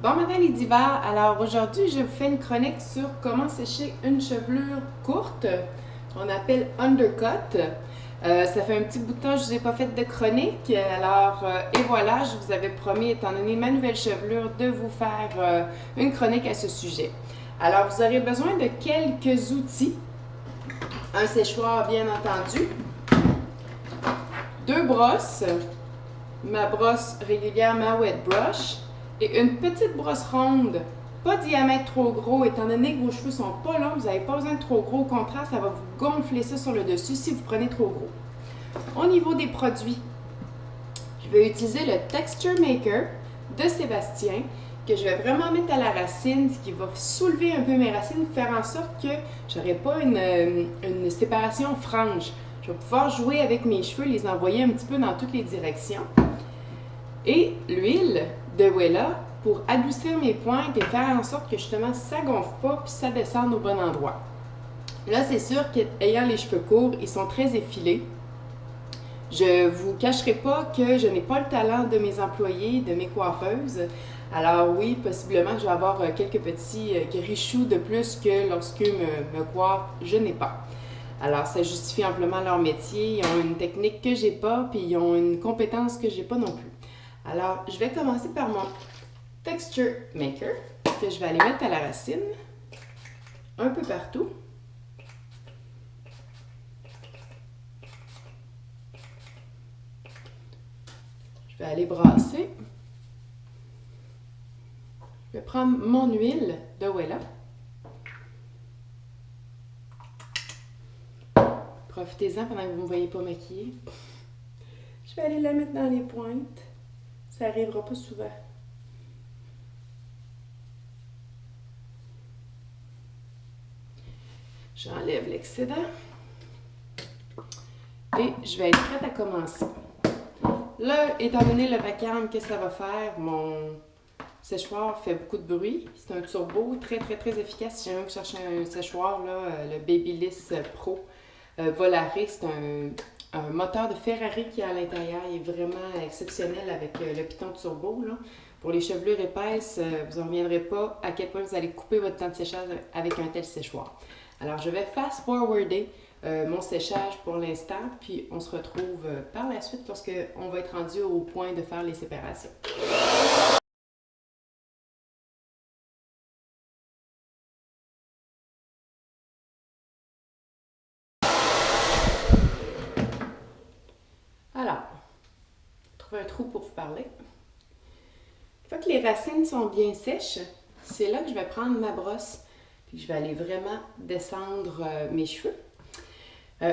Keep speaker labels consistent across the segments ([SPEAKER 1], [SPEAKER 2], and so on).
[SPEAKER 1] Bon matin les divas! Alors aujourd'hui, je vous fais une chronique sur comment sécher une chevelure courte, qu'on appelle undercut. Ça fait un petit bout de temps que je ne vous ai pas fait de chronique, alors et voilà, je vous avais promis, étant donné ma nouvelle chevelure, de vous faire une chronique à ce sujet. Alors vous aurez besoin de quelques outils, un séchoir bien entendu, deux brosses, ma brosse régulière, ma wet brush, et une petite brosse ronde, pas de diamètre trop gros, étant donné que vos cheveux sont pas longs, vous n'avez pas besoin de trop gros. Au contraire, ça va vous gonfler ça sur le dessus si vous prenez trop gros. Au niveau des produits, je vais utiliser le Texture Maker de Sébastien, que je vais vraiment mettre à la racine, ce qui va soulever un peu mes racines, faire en sorte que je n'aurai pas une séparation franche. Je vais pouvoir jouer avec mes cheveux, les envoyer un petit peu dans toutes les directions. Et l'huile de Wella pour adoucir mes pointes et faire en sorte que justement ça gonfle pas puis ça descende au bon endroit. Là, c'est sûr qu'ayant les cheveux courts, ils sont très effilés. Je vous cacherai pas que je n'ai pas le talent de mes employés, de mes coiffeuses. Alors oui, possiblement je vais avoir quelques petits grichoux de plus que lorsqu'eux me coiffent, je n'ai pas. Alors ça justifie amplement leur métier, ils ont une technique que j'ai pas, puis ils ont une compétence que j'ai pas non plus. Alors, je vais commencer par mon Texture Maker, que je vais aller mettre à la racine, un peu partout. Je vais aller brasser. Je vais prendre mon huile de Wella. Profitez-en pendant que vous ne me voyez pas maquiller. Je vais aller la mettre dans les pointes. Ça n'arrivera pas souvent. J'enlève l'excédent. Et je vais être prête à commencer. Là, étant donné le vacarme que ça va faire, mon séchoir fait beaucoup de bruit. C'est un turbo très efficace. Si jamais vous cherchez un séchoir, là, le Babyliss Pro Volare, c'est un moteur de Ferrari qui est à l'intérieur. Il est vraiment exceptionnel avec le piton turbo. Là. Pour les chevelures épaisses, vous n'en reviendrez pas à quel point vous allez couper votre temps de séchage avec un tel séchoir. Alors, je vais fast-forwarder mon séchage pour l'instant, puis on se retrouve par la suite lorsqu'on va être rendu au point de faire les séparations. Alors, trouver un trou pour vous parler. Une fois que les racines sont bien sèches, c'est là que je vais prendre ma brosse, puis je vais aller vraiment descendre mes cheveux.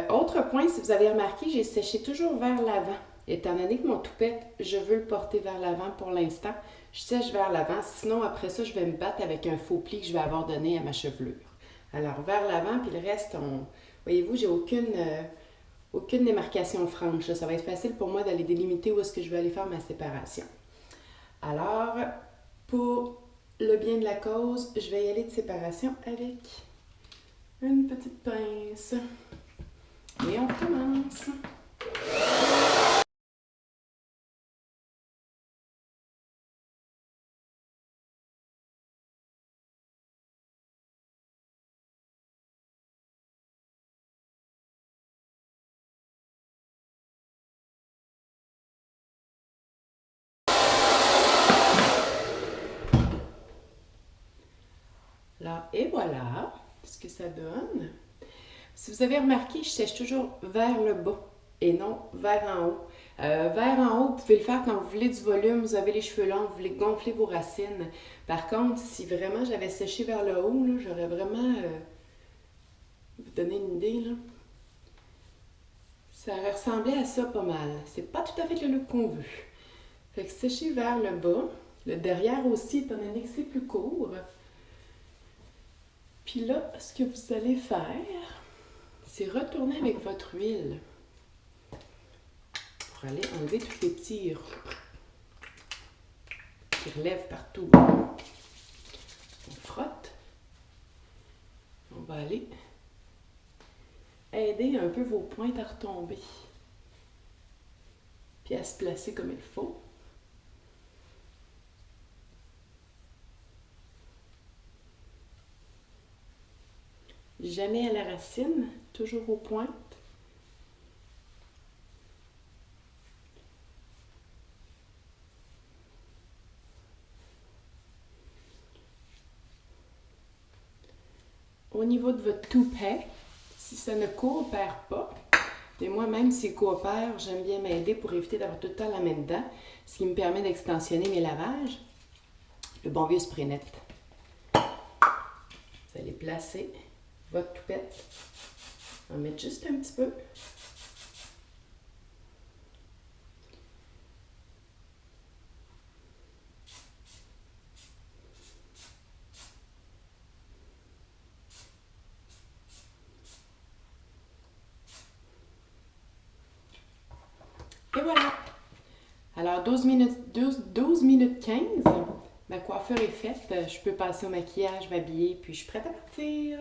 [SPEAKER 1] Autre point, si vous avez remarqué, j'ai séché toujours vers l'avant. Étant donné que mon toupette, je veux le porter vers l'avant pour l'instant, je sèche vers l'avant. Sinon, après ça, je vais me battre avec un faux pli que je vais avoir donné à ma chevelure. Alors, vers l'avant, puis le reste, voyez-vous, j'ai aucune démarcation franche. Là. Ça va être facile pour moi d'aller délimiter où est-ce que je vais aller faire ma séparation. Alors, pour le bien de la cause, je vais y aller de séparation avec une petite pince. Et on commence. Là, et voilà ce que ça donne. Si vous avez remarqué, je sèche toujours vers le bas et non vers en haut. Vers en haut, vous pouvez le faire quand vous voulez du volume, vous avez les cheveux longs, vous voulez gonfler vos racines. Par contre, si vraiment j'avais séché vers le haut, j'aurais vraiment... vous donner une idée, là. Ça aurait ressemblé à ça pas mal. C'est pas tout à fait le look qu'on veut. Fait que sécher vers le bas, le derrière aussi, étant donné que c'est plus court. Puis là, ce que vous allez faire, c'est retourner avec votre huile pour aller enlever tous les petits qui relèvent partout. On frotte. On va aller aider un peu vos pointes à retomber. Puis à se placer comme il faut. Jamais à la racine, toujours aux pointes. Au niveau de votre toupet, si ça ne coopère pas, et moi, même s'il coopère, j'aime bien m'aider pour éviter d'avoir tout le temps la main dedans, ce qui me permet d'extensionner mes lavages. Le bon vieux spray net. Vous allez placer votre toupette. On va mettre juste un petit peu. Et voilà! Alors, 12 minutes 15, ma coiffure est faite. Je peux passer au maquillage, m'habiller, puis je suis prête à partir.